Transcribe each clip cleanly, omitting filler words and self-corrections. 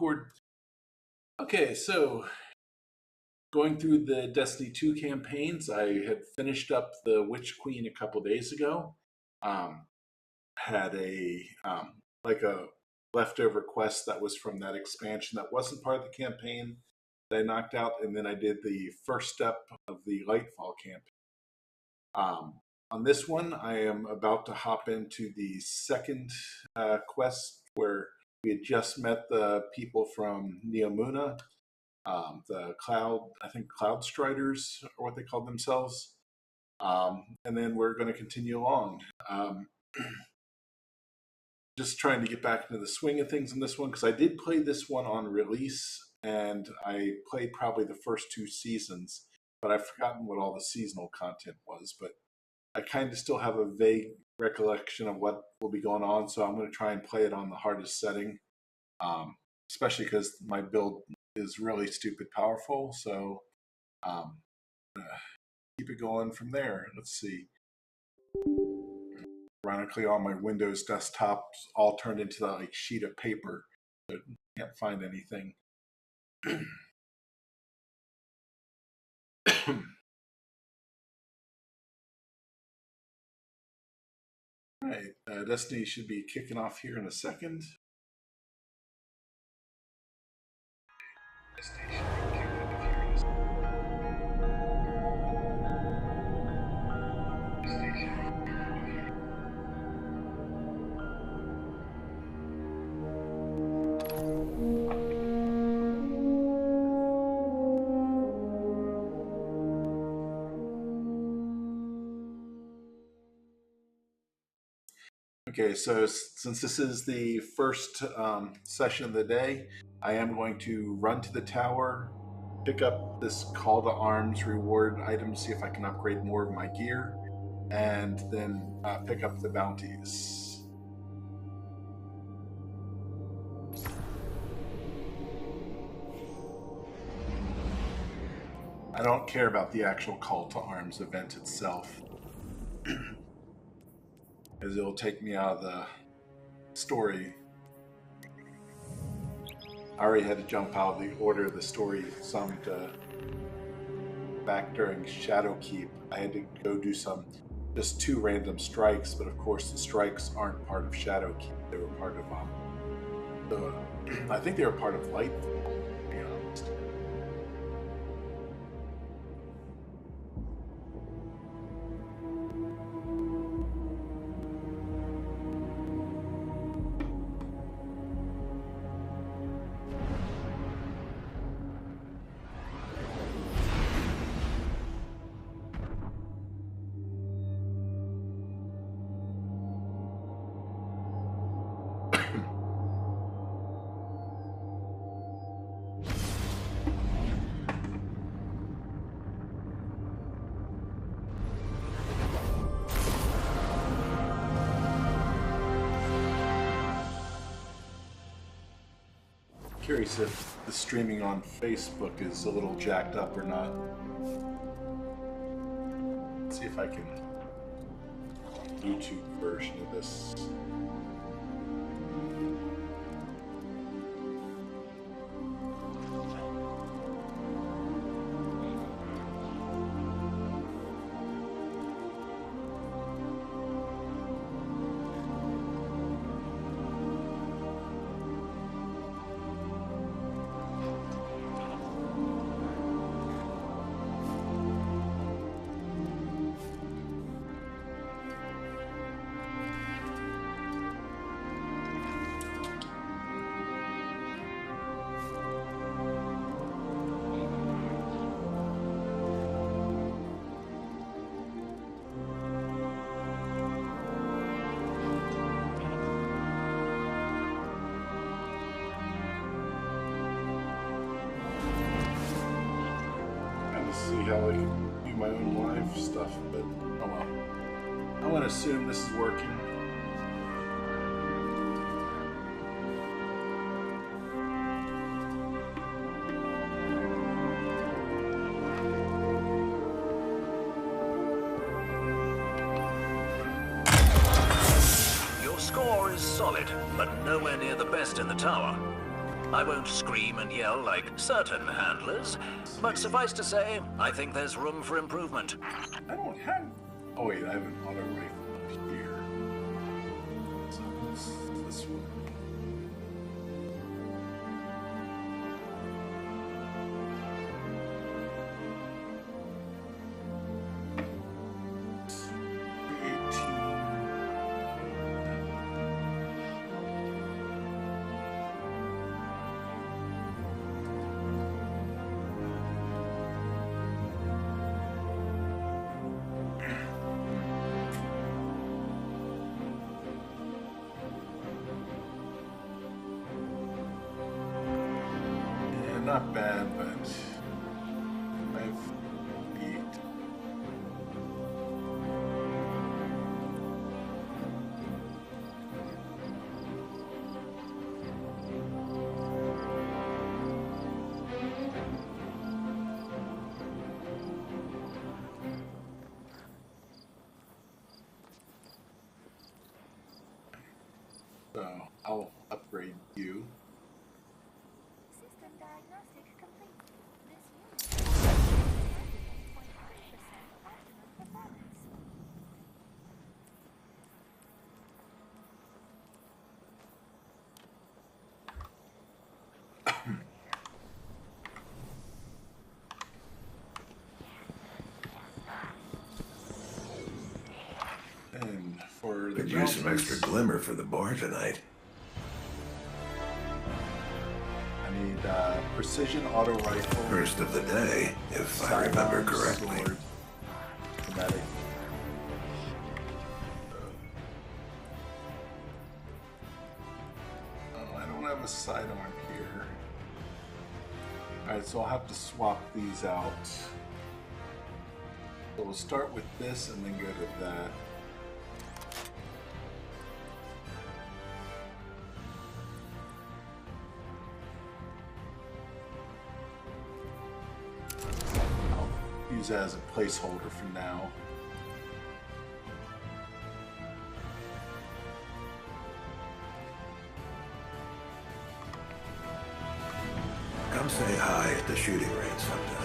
record. Okay, so going through the Destiny 2 campaigns, I had finished up the Witch Queen a couple days ago. Had a like a leftover quest that was from that expansion that wasn't part of the campaign that I knocked out, and then I did the first step of the Lightfall campaign. On this one, I am about to hop into the second quest where we had just met the people from Neomuna, the Cloud Striders, or what they called themselves. And then we're going to continue along. Just trying to get back into the swing of things in this one, because I did play this one on release, and I played probably the first 2 seasons, but I've forgotten what all the seasonal content was. But I kind of still have a vague recollection of what will be going on, so I'm going to try and play it on the hardest setting, especially because my build is really stupid powerful, so keep it going from there. Let's see. Ironically, on my Windows desktop, all turned into that like sheet of paper, so I can't find anything. All right, Destiny should be kicking off here in a second. Okay, so since this is the first session of the day, I am going to run to the tower, pick up this call to arms reward item, see if I can upgrade more of my gear, and then pick up the bounties. I don't care about the actual call to arms event itself, as it'll take me out of the story. I already had to jump out of the order of the story some back during Shadowkeep. I had to go do just 2 random strikes, but of course the strikes aren't part of Shadowkeep. They were part of I think they were part of Lightfall, to be honest. Curious if the streaming on Facebook is a little jacked up or not. Let's see if I can YouTube version of this. See how I can do my own live stuff, but oh well. I'm going to assume this is working. Your score is solid, but nowhere near the best in the tower. I won't scream and yell like certain handlers, but suffice to say, I think there's room for improvement. I don't have... Oh wait, I have an auto rifle up here. So it's this one. Not bad, but I've beat. So I'll upgrade you. System diagnostic complete. This unit is 100% optimum performance. And for the could use some extra glimmer for the bar tonight. I need precision auto rifle. First of the day, if I remember correctly. Sword, dramatic. Oh, I don't have a sidearm here. Alright, so I'll have to swap these out. So we'll start with this and then go to that. Use that as a placeholder for now. Come say hi at the shooting range sometime.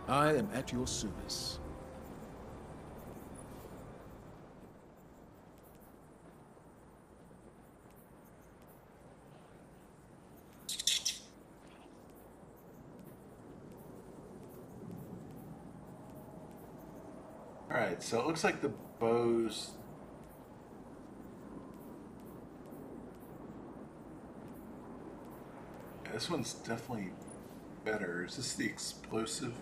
I am at your service. Alright, so it looks like the bows... Yeah, this one's definitely better. Is this the explosive?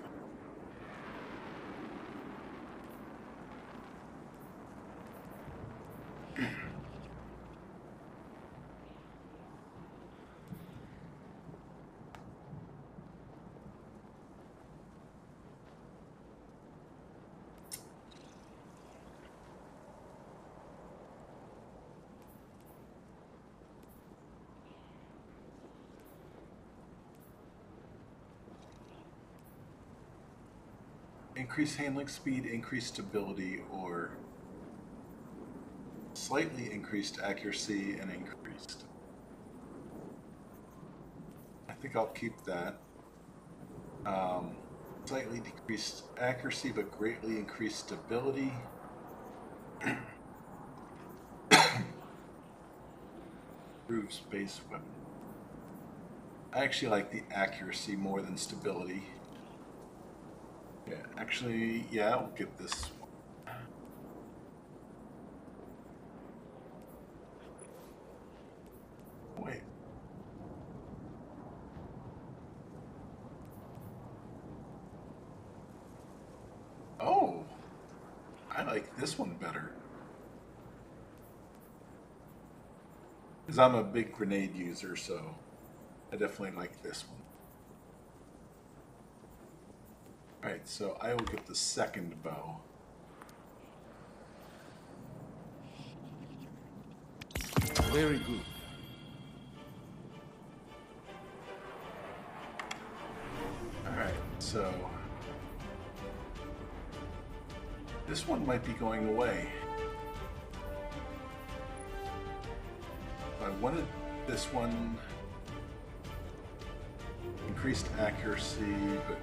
Increased handling speed, increased stability, or slightly increased accuracy and increased. I think I'll keep that. Slightly decreased accuracy, but greatly increased stability. Improved space weapon. I actually like the accuracy more than stability. Yeah, actually, yeah, I'll get this one. Wait. Oh, I like this one better. Because I'm a big grenade user, so I definitely like this one. Alright, so I will get the second bow. Very good. Alright, so this one might be going away. I wanted this one increased accuracy, but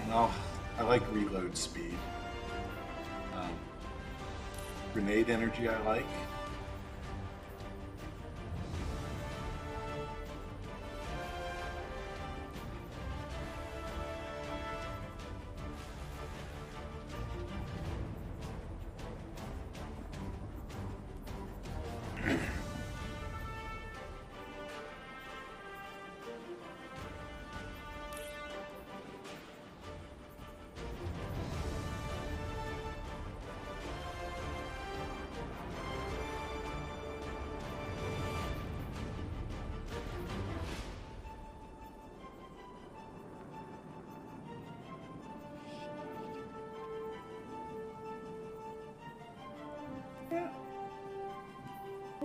no, I like reload speed. Grenade energy I like.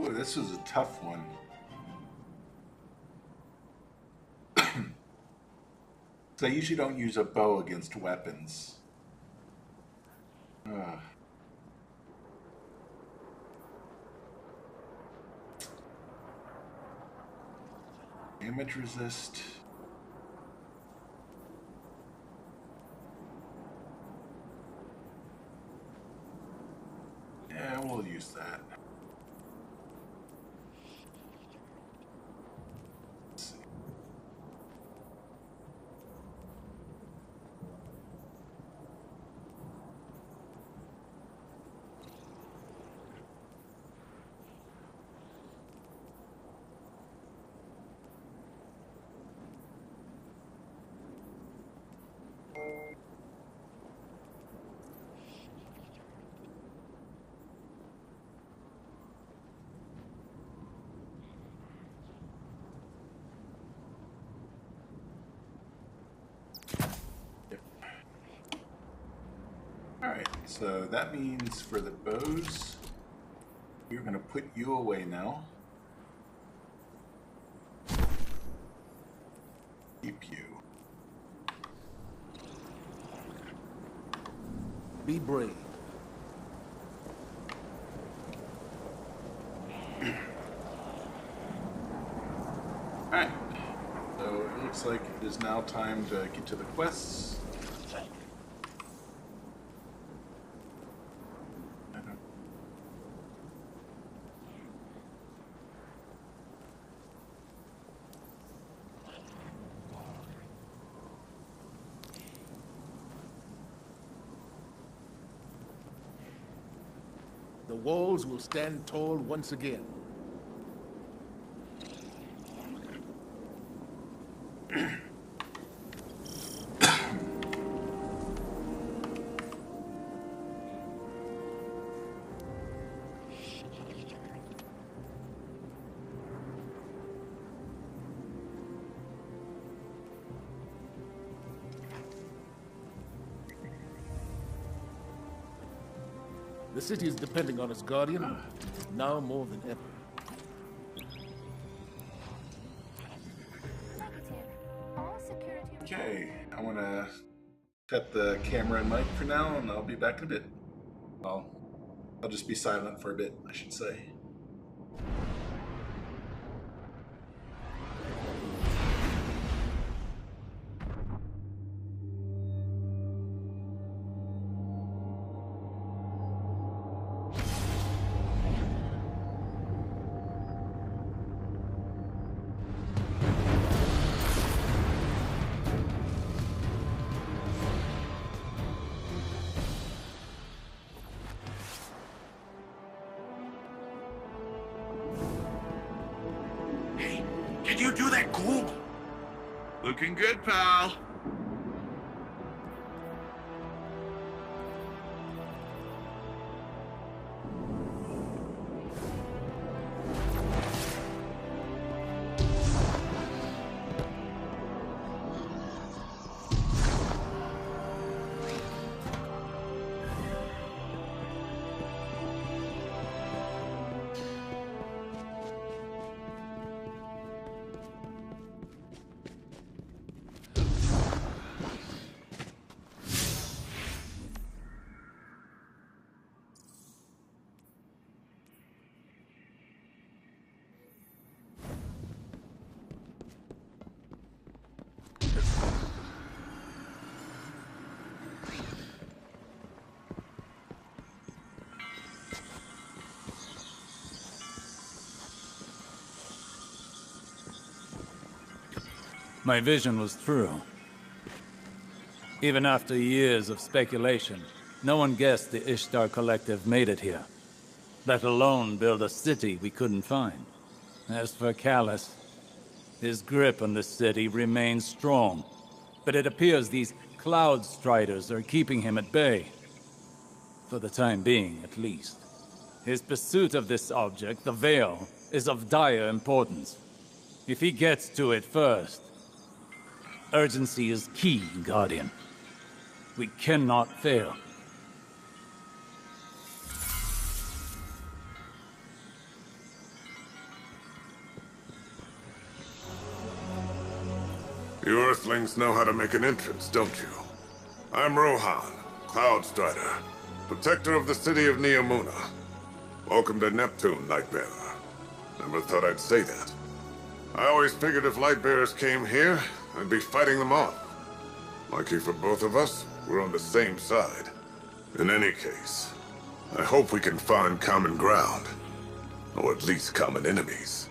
Oh, this was a tough one. So I usually don't use a bow against weapons. Damage resist. Yeah, we'll use that. Let's see. Alright, so that means for the bows, we're going to put you away now. Keep you. Be brave. Alright, so it looks like it is now time to get to the quests. The walls will stand tall once again. The city is depending on its guardian, now more than ever. Negative. All security. Okay, I want to cut the camera and mic for now, and I'll be back in a bit. Well, I'll just be silent for a bit, I should say. Did you do that cool? Looking good, pal. My vision was true. Even after years of speculation, no one guessed the Ishtar Collective made it here. Let alone build a city we couldn't find. As for Calus, his grip on the city remains strong. But it appears these Cloud Striders are keeping him at bay. For the time being, at least. His pursuit of this object, the Veil, is of dire importance. If he gets to it first, urgency is key, Guardian. We cannot fail. You Earthlings know how to make an entrance, don't you? I'm Rohan, Cloud Strider, protector of the city of Neomuna. Welcome to Neptune, Lightbearer. Never thought I'd say that. I always figured if Lightbearers came here, I'd be fighting them off. Lucky for both of us, we're on the same side. In any case, I hope we can find common ground. Or at least common enemies.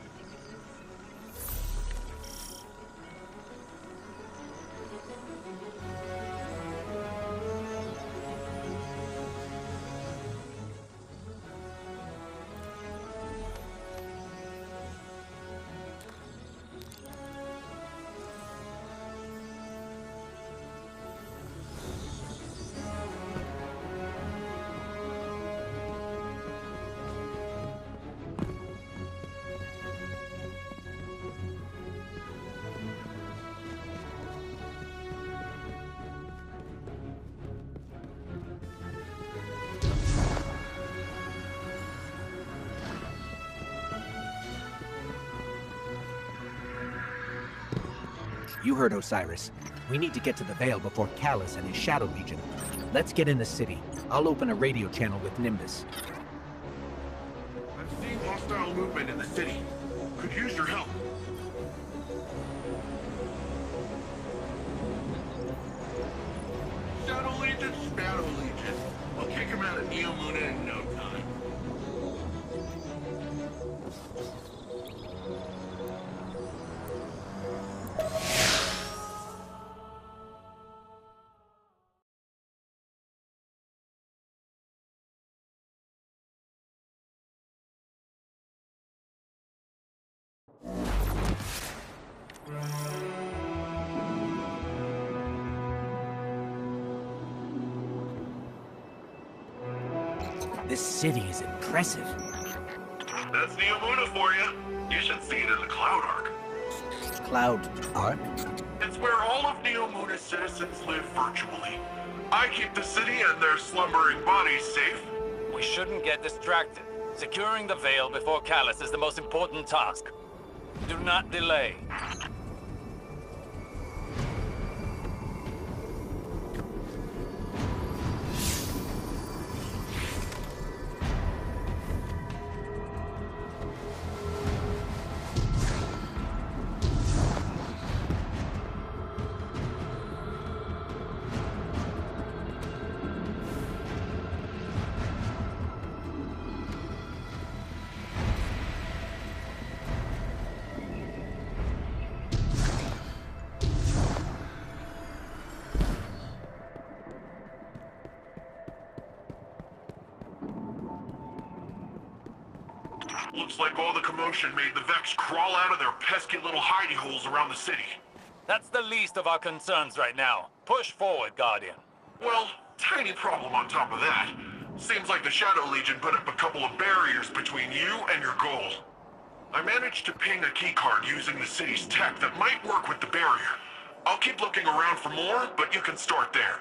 You heard Osiris. We need to get to the Veil before Calus and his Shadow Legion. Let's get in the city. I'll open a radio channel with Nimbus. I'm seeing hostile movement in the city. Could use your help. Shadow Legion, Shadow Legion. We'll kick him out of Neomuna in no time. This city is impressive. That's Neomuna for you. You should see it in the Cloud Arc. Cloud Arc? It's where all of Neomuna's citizens live virtually. I keep the city and their slumbering bodies safe. We shouldn't get distracted. Securing the Veil before Calus is the most important task. Do not delay. Looks like all the commotion made the Vex crawl out of their pesky little hidey holes around the city. That's the least of our concerns right now. Push forward, Guardian. Well, tiny problem on top of that. Seems like the Shadow Legion put up a couple of barriers between you and your goal. I managed to ping a keycard using the city's tech that might work with the barrier. I'll keep looking around for more, but you can start there.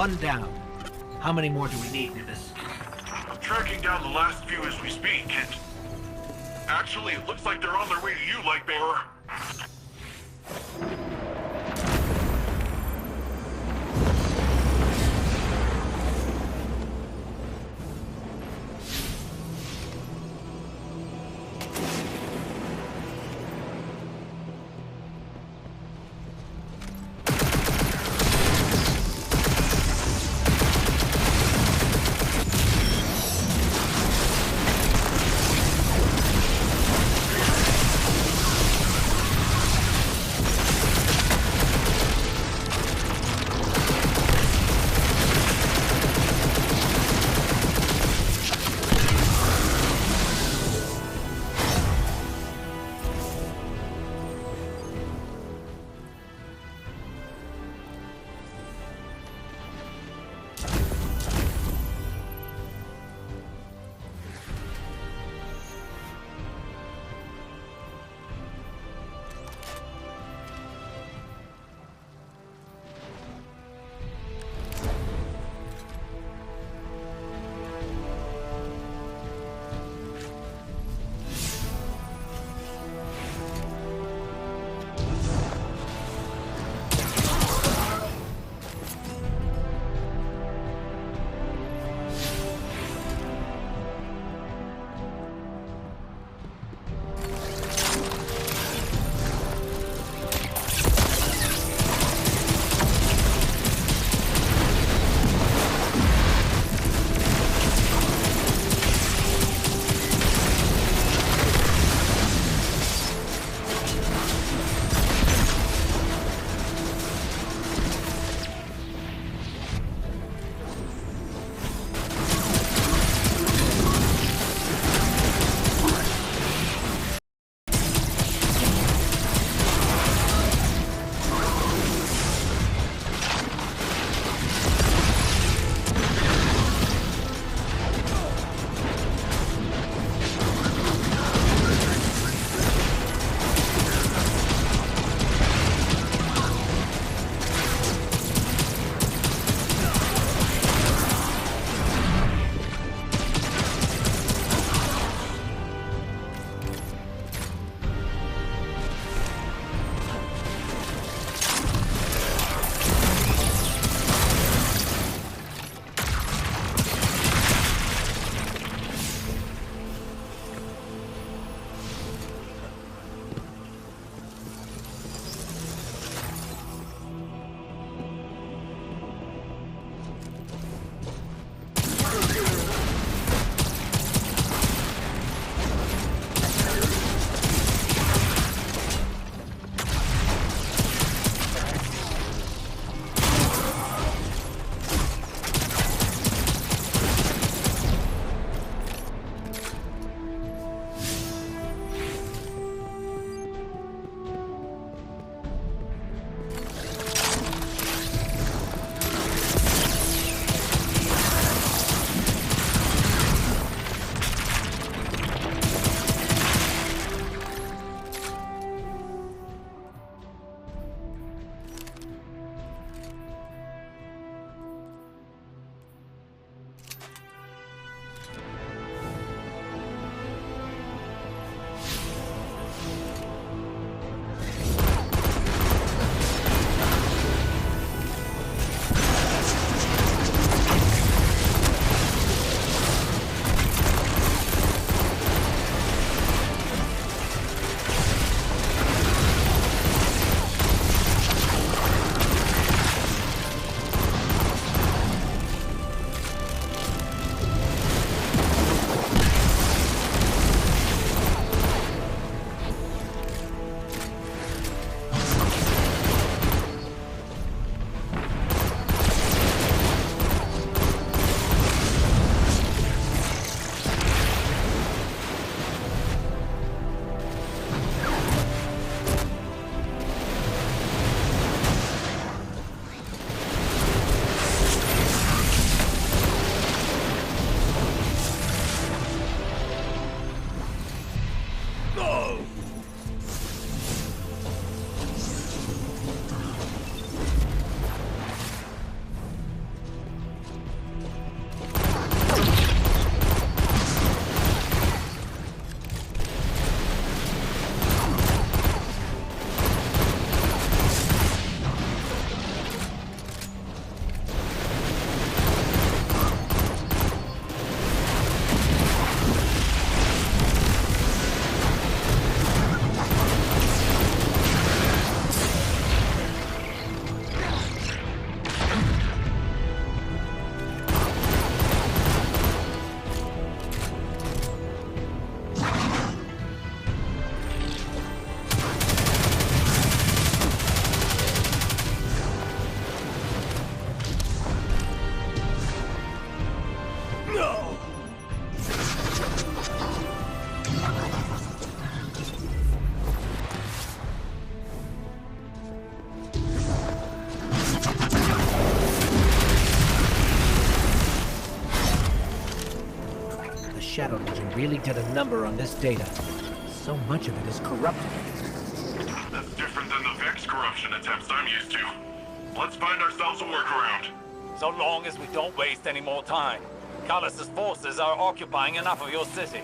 One down. How many more do we need, Nimbus? I'm tracking down the last few as we speak, and... Actually, it looks like they're on their way to you, Lightbearer. Shadow Legion really did a number on this data. So much of it is corrupted. That's different than the Vex corruption attempts I'm used to. Let's find ourselves a workaround. So long as we don't waste any more time. Calus' forces are occupying enough of your city.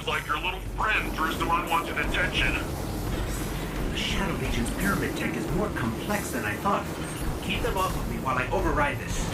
Like your little friend drew some unwanted attention. The Shadow Legion's pyramid tech is more complex than I thought. Keep them off of me while I override this.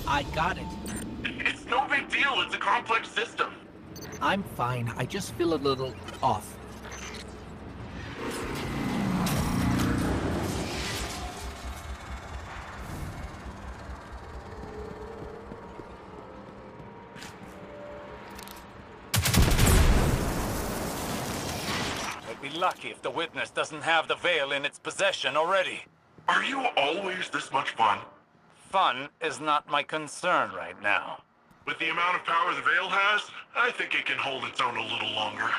I got it. It's no big deal. It's a complex system. I'm fine. I just feel a little off. But we lucky if the witness doesn't have the veil in its possession already. Are you always this much fun? Fun is not my concern right now. With the amount of power the Veil has, I think it can hold its own a little longer.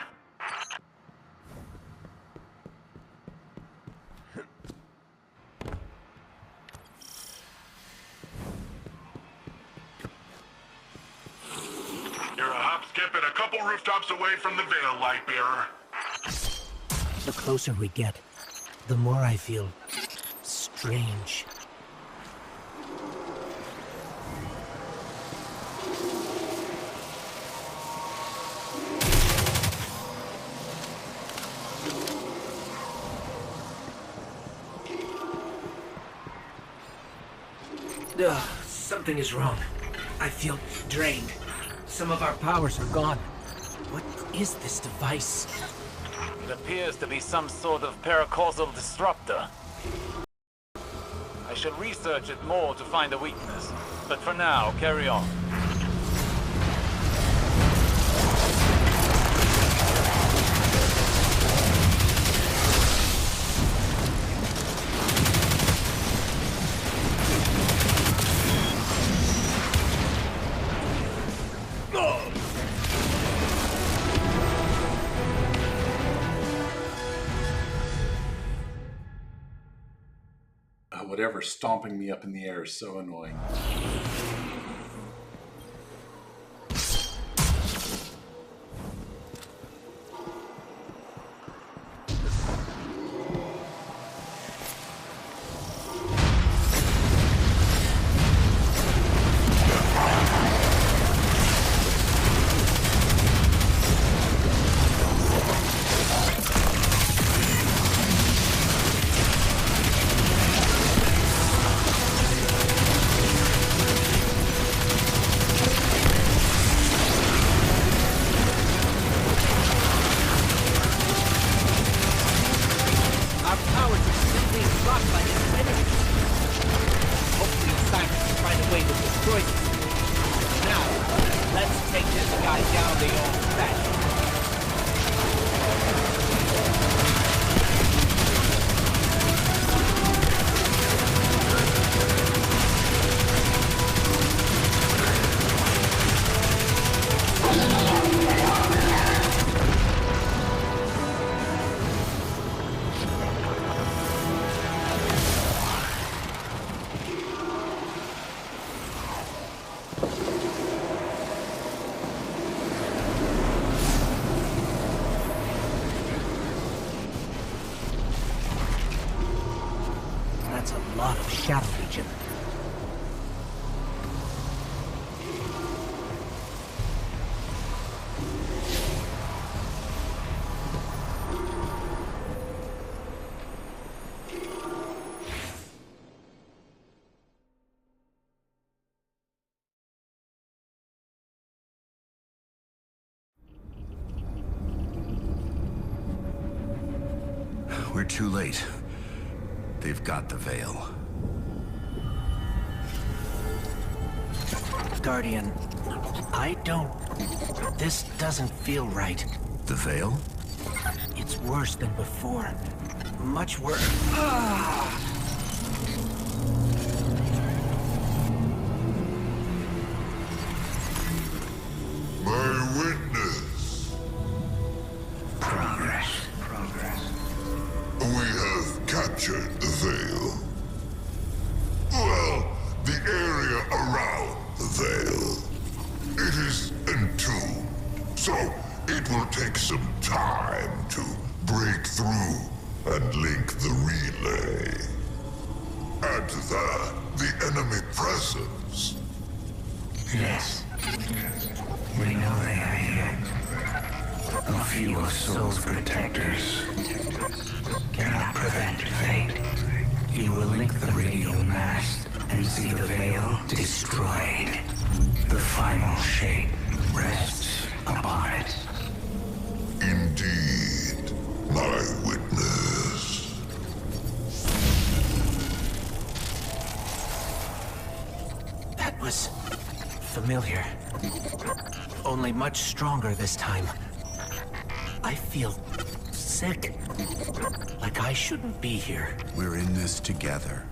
You're a hop, skip, and a couple rooftops away from the Veil, Lightbearer. The closer we get, the more I feel strange. Something is wrong. I feel drained. Some of our powers are gone. What is this device? It appears to be some sort of paracausal disruptor. I shall research it more to find a weakness, but for now, carry on. Whatever stomping me up in the air is so annoying. Shadow Legion. We're too late. They've got the Veil. Guardian, this doesn't feel right. The Veil? It's worse than before. Much worse. My witness. Progress. We have captured the Veil. Well, the area around the Veil. It is entombed, so it will take some time to break through and link the relay. Add to that the enemy presence. Yes. We know they are here. A few of Soul's protectors. Cannot prevent fate. You will link the radio mast and see the Veil destroyed. The final shape rests upon it. Indeed, my witness. That was familiar. Only much stronger this time. I feel sick. Like I shouldn't be here. We're in this together.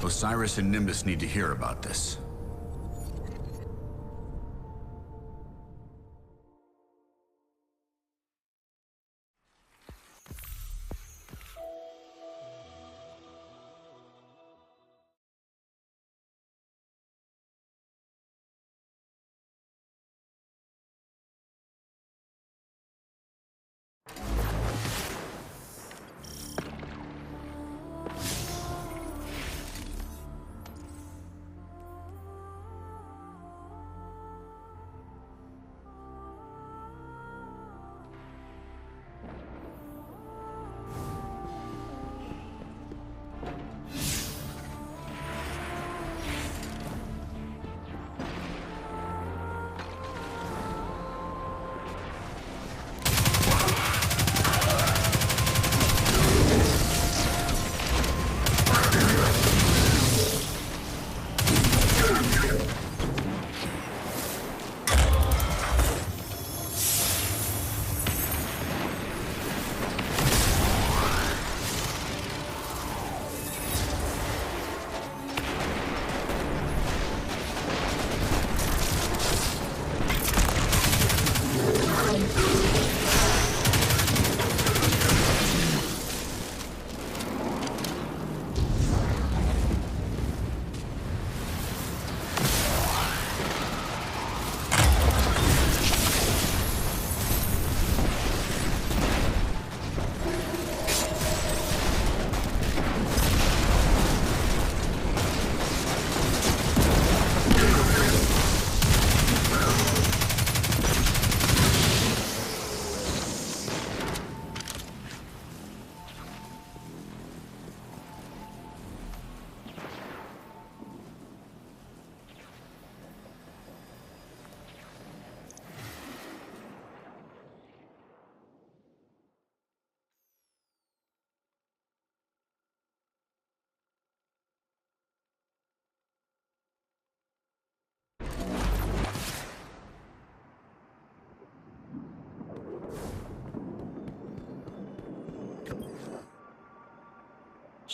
Osiris and Nimbus need to hear about this.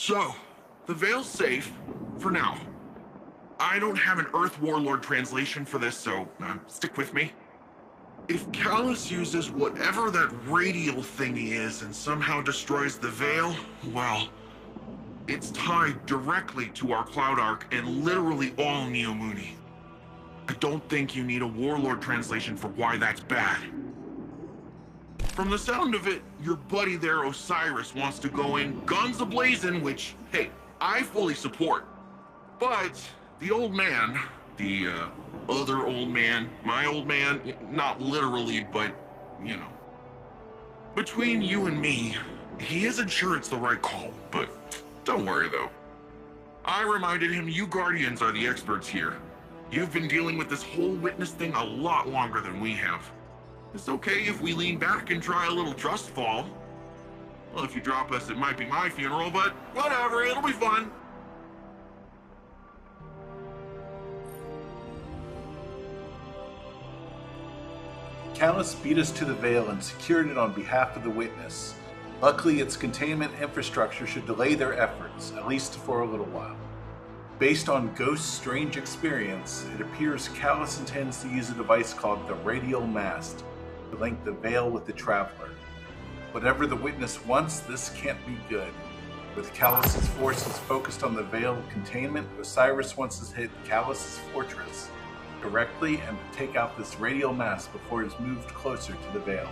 So, the Veil's safe, for now. I don't have an Earth Warlord translation for this, so stick with me. If Calus uses whatever that radial thingy is and somehow destroys the Veil, well, it's tied directly to our Cloud Arc and literally all Neomuni. I don't think you need a Warlord translation for why that's bad. From the sound of it, your buddy there, Osiris, wants to go in guns a-blazing, which, hey, I fully support. But the old man, the other old man, my old man, not literally, but, you know. Between you and me, he isn't sure it's the right call, but don't worry though. I reminded him you Guardians are the experts here. You've been dealing with this whole witness thing a lot longer than we have. It's okay if we lean back and try a little trust fall. Well, if you drop us, it might be my funeral, but whatever, it'll be fun. Calus beat us to the Veil and secured it on behalf of the witness. Luckily, its containment infrastructure should delay their efforts, at least for a little while. Based on Ghost's strange experience, it appears Calus intends to use a device called the Radial Mast to link the Veil with the Traveler. Whatever the witness wants, this can't be good. With Calus's forces focused on the Veil containment, Osiris wants to hit Calus's fortress directly and to take out this Radial Mast before it is moved closer to the Veil,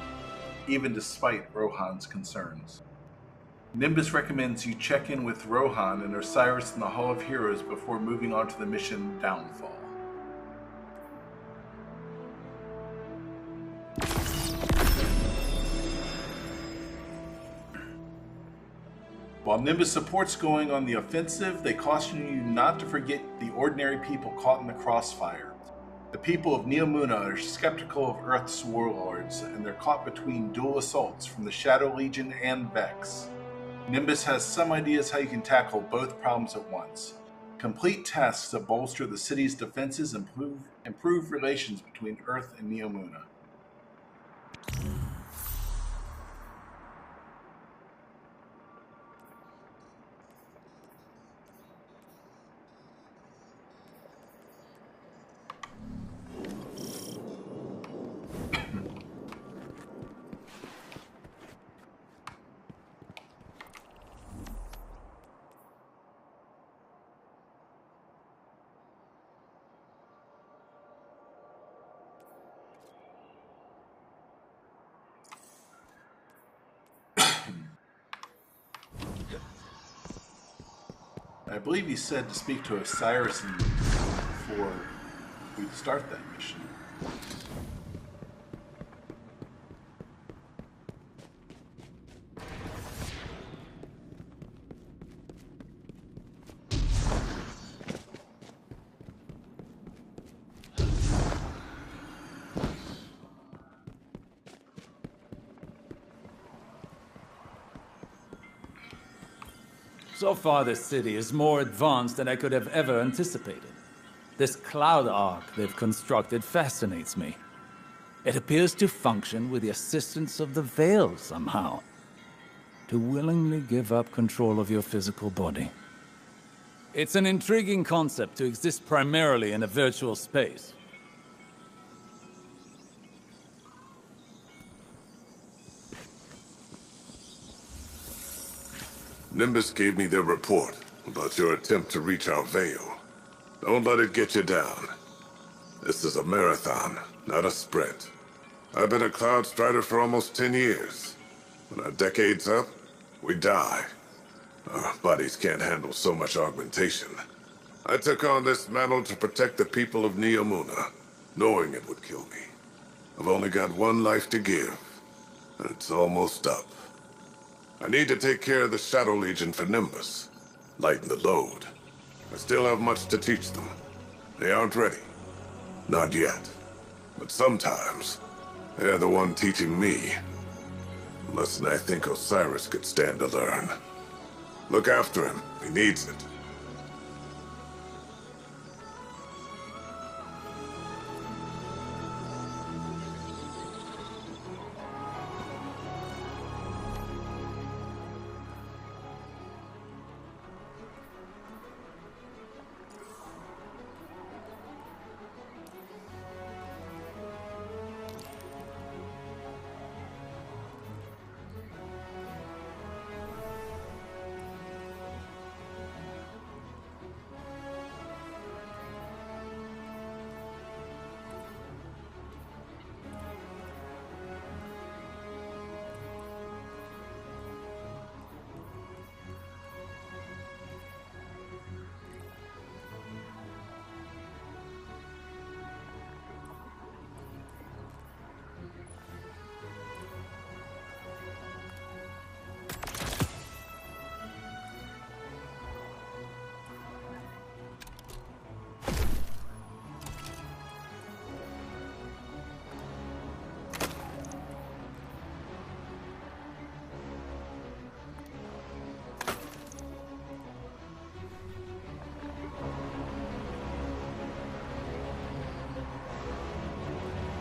even despite Rohan's concerns. Nimbus recommends you check in with Rohan and Osiris in the Hall of Heroes before moving on to the mission Downfall. While Nimbus supports going on the offensive, they caution you not to forget the ordinary people caught in the crossfire. The people of Neomuna are skeptical of Earth's warlords, and they're caught between dual assaults from the Shadow Legion and Vex. Nimbus has some ideas how you can tackle both problems at once. Complete tasks to bolster the city's defenses and improve relations between Earth and Neomuna. I believe he said to speak to Osiris before we start that mission. So far, this city is more advanced than I could have ever anticipated. This cloud arc they've constructed fascinates me. It appears to function with the assistance of the Veil somehow. To willingly give up control of your physical body. It's an intriguing concept to exist primarily in a virtual space. Nimbus gave me their report about your attempt to reach our Veil. Don't let it get you down. This is a marathon, not a sprint. I've been a Cloud Strider for almost 10 years. When our decade's up, we die. Our bodies can't handle so much augmentation. I took on this mantle to protect the people of Neomuna, knowing it would kill me. I've only got one life to give, and it's almost up. I need to take care of the Shadow Legion for Nimbus, lighten the load. I still have much to teach them. They aren't ready. Not yet. But sometimes, they're the one teaching me. A lesson I think Osiris could stand to learn. Look after him. He needs it.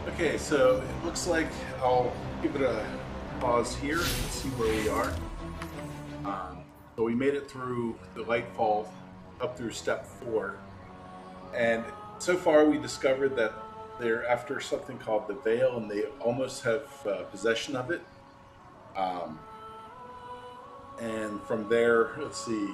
Okay, so it looks like I'll give it a pause here and see where we are. So we made it through the Lightfall up through step 4. And so far we discovered that they're after something called the Veil, and they almost have possession of it. And from there, let's see,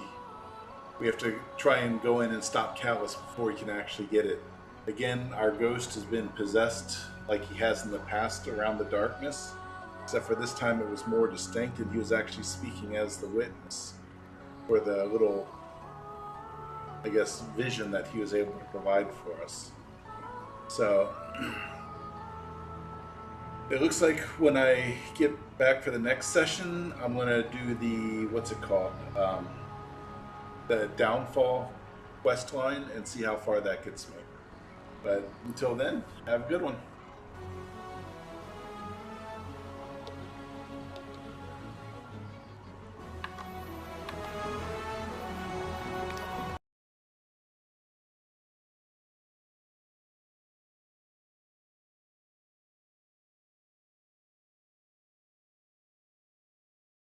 we have to try and go in and stop Calus before we can actually get it. Again, our ghost has been possessed like he has in the past around the darkness, except for this time it was more distinct, and he was actually speaking as the witness for the little, I guess, vision that he was able to provide for us. So it looks like when I get back for the next session, I'm going to do the, what's it called, the Downfall quest line, and see how far that gets me. But until then, have a good one.